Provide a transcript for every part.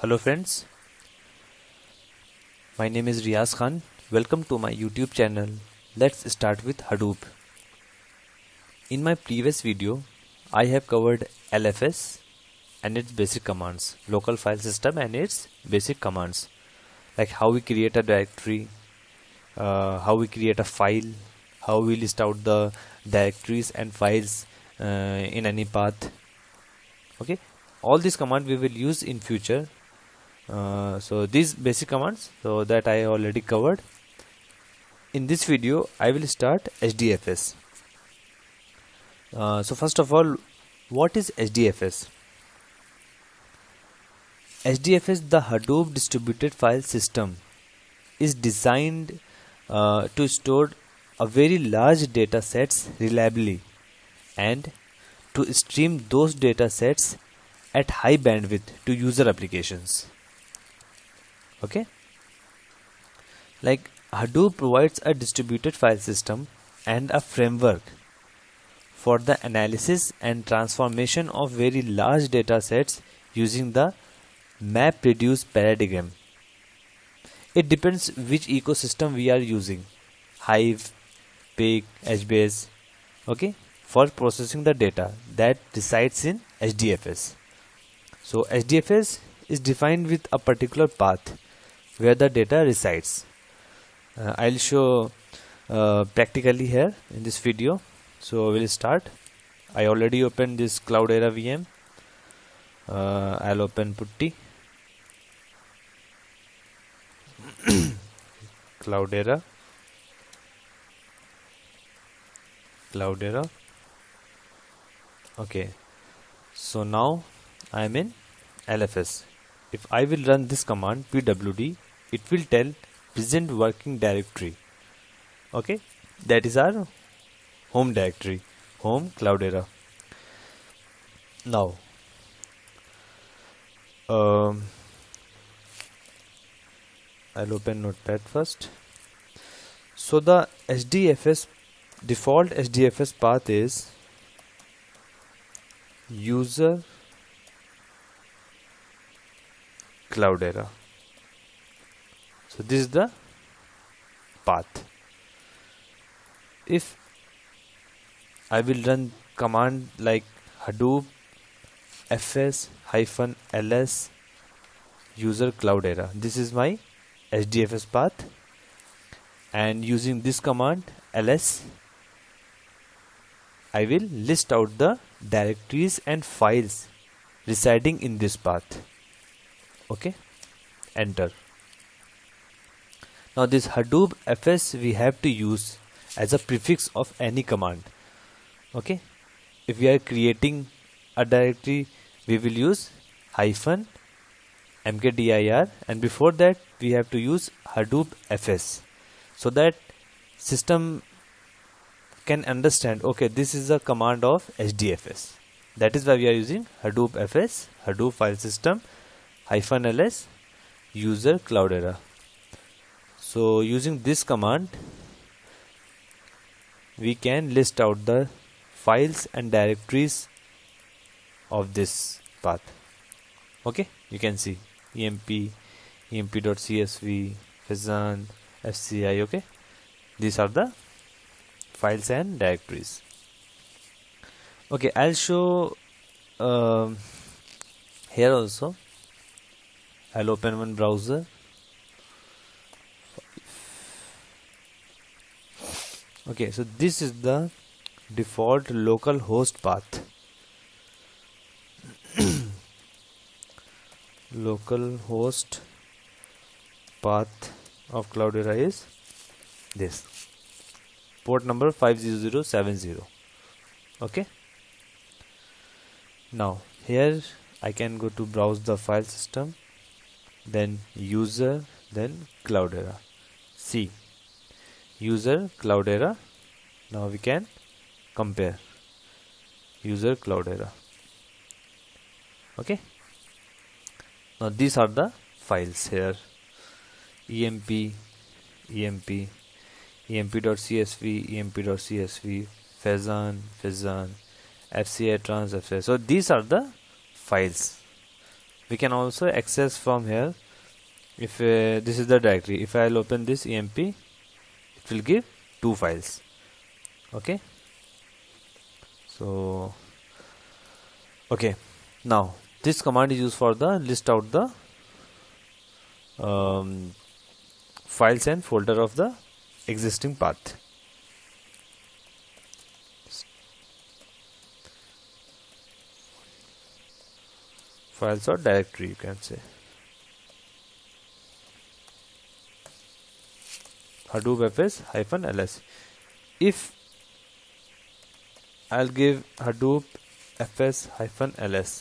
Hello friends, my name is Riaz Khan. Welcome to my YouTube channel. Let's start with Hadoop. In my previous video, I have covered LFS and its basic commands, local file system and its basic commands, like how we create a directory, how we create a file, how we list out the directories and files in any path. Okay, all these commands we will use in future. So these basic commands that I already covered. In this video I will start HDFS. So first of all, what is HDFS? HDFS, the Hadoop distributed file system, is designed to store a very large data sets reliably and to stream those data sets at high bandwidth to user applications. Okay, like Hadoop provides a distributed file system and a framework for the analysis and transformation of very large data sets using the MapReduce paradigm. It depends which ecosystem we are using, Hive, Pig, HBase, okay, for processing the data that resides in HDFS. So HDFS is defined with a particular path where the data resides. I'll show practically here in this video. So we'll start. I already opened this Cloudera VM. I'll open Putty. Cloudera. Okay. So now I'm in LFS. If I will run this command pwd, it will tell present working directory. Okay, that is our home directory, home Cloudera. Now I'll open Notepad first. So the default HDFS path is user Cloudera. So this is the path. If I will run command like Hadoop fs-ls user Cloudera, this is my HDFS path, and using this command ls, I will list out the directories and files residing in this path. Okay, enter. Now this Hadoop fs we have to use as a prefix of any command. Okay, if we are creating a directory, we will use hyphen mkdir, and before that we have to use Hadoop fs, so that system can understand, okay, this is a command of HDFS. That is why we are using Hadoop fs, Hadoop file system -ls user Cloudera. So using this command we can list out the files and directories of this path. Okay, you can see emp.csv, fazan, fci. Okay, these are the files and directories. Okay, I'll show here also. I'll open one browser. Okay, so this is the default local host path. Local host path of Cloudera is this, port number 50070. Okay, now here I can go to browse the file system, then user, then Cloudera. See, user Cloudera. Now we can compare user Cloudera. Okay, now these are the files here: emp.csv, fazan, fci trans fci. So these are the files. We can also access from here. If this is the directory, if I'll open this emp, it will give 2 files. Okay, so okay, now this command is used for the list out the files and folder of the existing path. Files or directory, you can say. Hadoop fs -ls. If I'll give Hadoop fs -ls,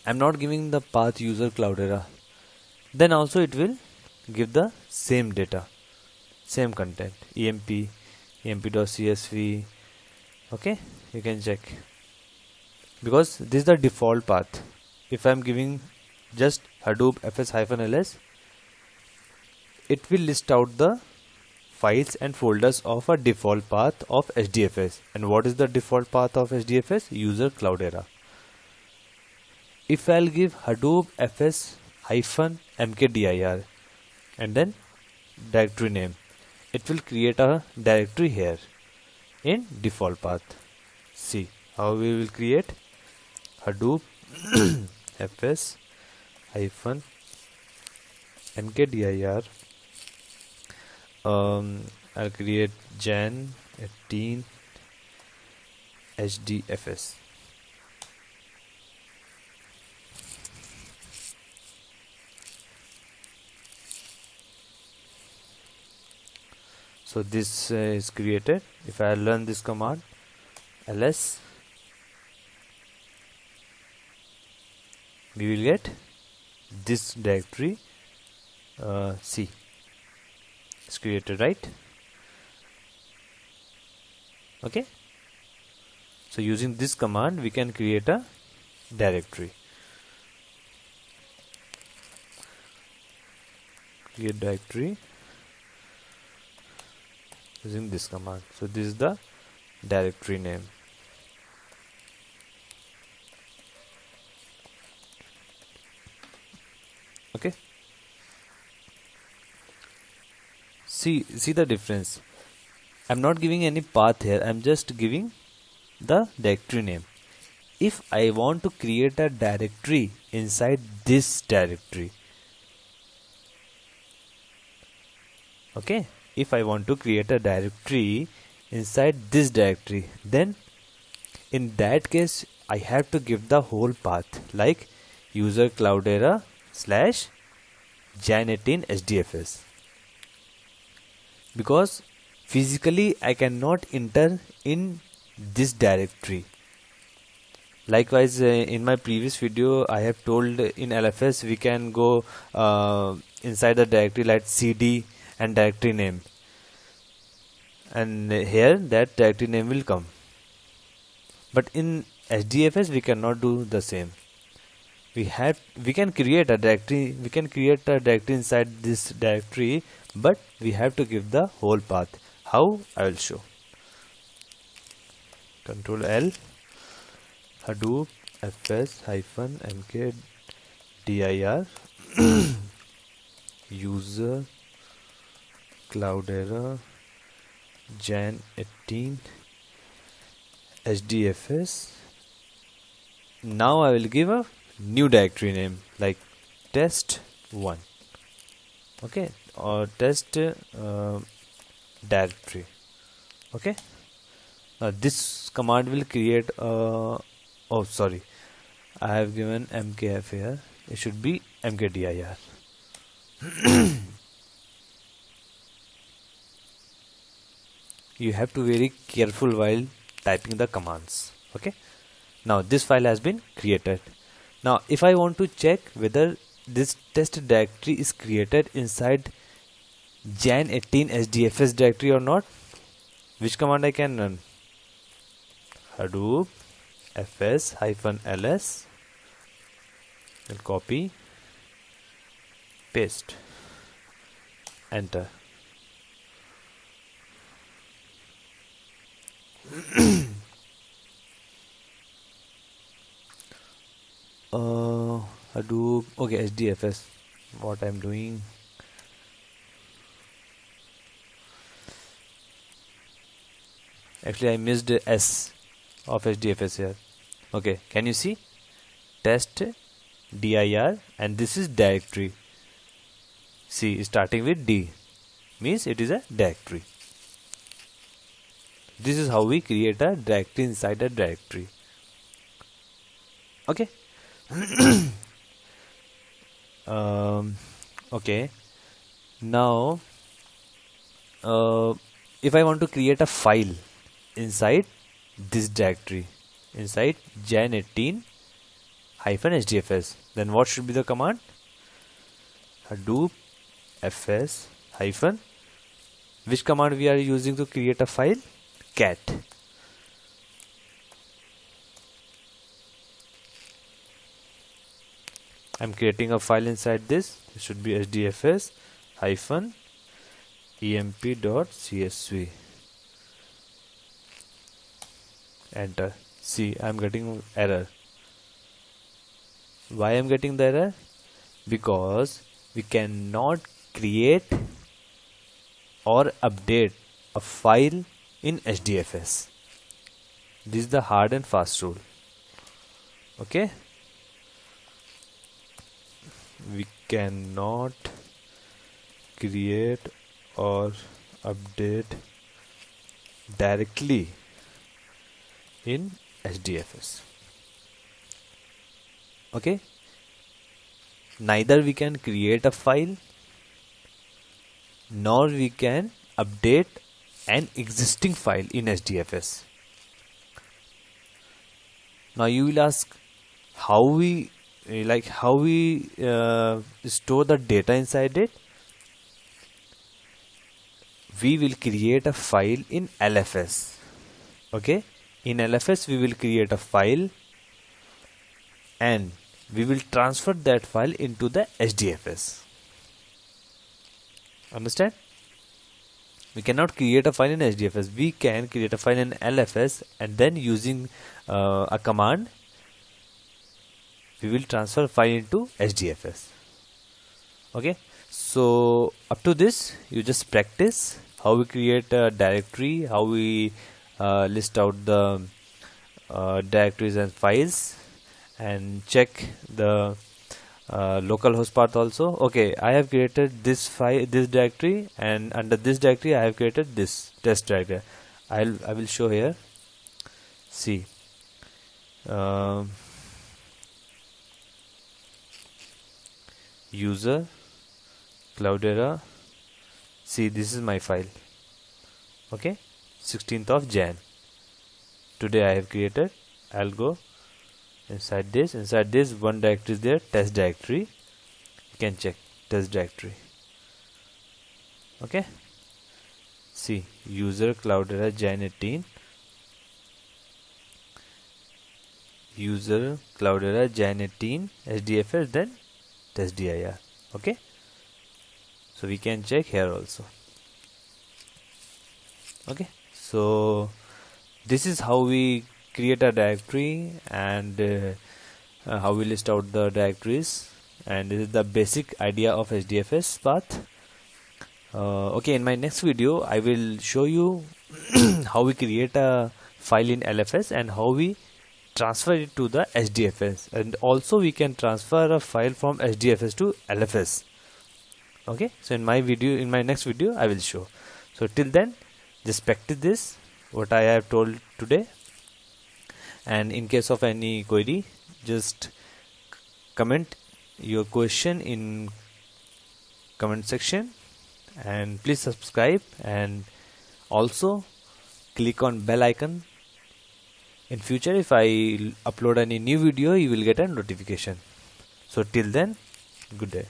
I'm not giving the path user Cloudera, then also it will give the same data, same content, emp.csv. Okay, you can check, because this is the default path. If I'm giving just Hadoop fs -ls, it will list out the files and folders of a default path of HDFS. And what is the default path of HDFS? User Cloudera. If I'll give Hadoop fs -mkdir and then directory name, it will create a directory here in default path. See how we will create Hadoop fs -mkdir. I'll create Jan 18 HDFS. So this is created. If I learn this command ls, we will get this directory. C is created, right? Okay, so using this command we can create a directory. Create directory using this command. So this is the directory name. Okay, see the difference. I'm not giving any path here, I'm just giving the directory name. If I want to create a directory inside this directory, okay, if I want to create a directory inside this directory, then in that case I have to give the whole path, like user Cloudera /Jan18 HDFS, because physically I cannot enter in this directory. Likewise, in my previous video I have told in LFS we can go inside the directory like cd and directory name, and here that directory name will come. But in HDFS we cannot do the same. We can create a directory, inside this directory, but we have to give the whole path. How? I will show. Control L, Hadoop fs -mkdir user Cloudera Jan18 HDFS. Now I will give a new directory name like test1, okay, or test directory. Okay, now this command will create oh sorry, I have given mkf here, it should be mkdir. You have to be very careful while typing the commands. Okay, now this file has been created. Now if I want to check whether this test directory is created inside Jan18 HDFS directory or not, which command I can run? Hadoop fs -ls, will copy, paste, enter. Hadoop. Okay, HDFS. What I'm doing. Actually, I missed S of HDFS here. Okay, can you see? Test dir, and this is directory. See, starting with D means it is a directory. This is how we create a directory inside a directory. Okay. Okay. Now, if I want to create a file inside this directory, inside Jan18-HDFS, then what should be the command? Hadoop fs hyphen. Which command we are using to create a file? Cat. I'm creating a file inside this. It should be HDFS hyphen emp.csv. Enter. See, I'm getting error. Why I'm getting the error? Because we cannot create or update a file in HDFS. This is the hard and fast rule. Okay? We cannot create or update directly in HDFS. Okay? Neither we can create a file nor we can update an existing file in HDFS. Now you will ask how we store the data inside it. We will create a file in LFS. Okay, in LFS we will create a file and we will transfer that file into the HDFS. Understand? We cannot create a file in HDFS. We can create a file in LFS and then using a command we will transfer file into HDFS. Okay, so up to this you just practice how we create a directory, how we list out the directories and files, and check the localhost path also. Okay, I have created this file, this directory, and under this directory I have created this test directory. I will show here. See, user Cloudera. See, this is my file. Okay, 16th of Jan. Today I have created. I'll go inside this. Inside this, one directory is there, test directory. You can check test directory. Okay. See, user Cloudera Jan18. User Cloudera Jan18 HDFS, then test dir. Okay. So we can check here also. Okay. So this is how we create a directory and how we list out the directories, and this is the basic idea of HDFS path. Okay, in my next video I will show you how we create a file in LFS and how we transfer it to the HDFS, and also we can transfer a file from HDFS to LFS. Okay, so in my next video I will show. So till then, just practice this what I have told today, and in case of any query, just comment your question in comment section, and please subscribe and also click on bell icon. In future, if I upload any new video, you will get a notification. So till then, good day.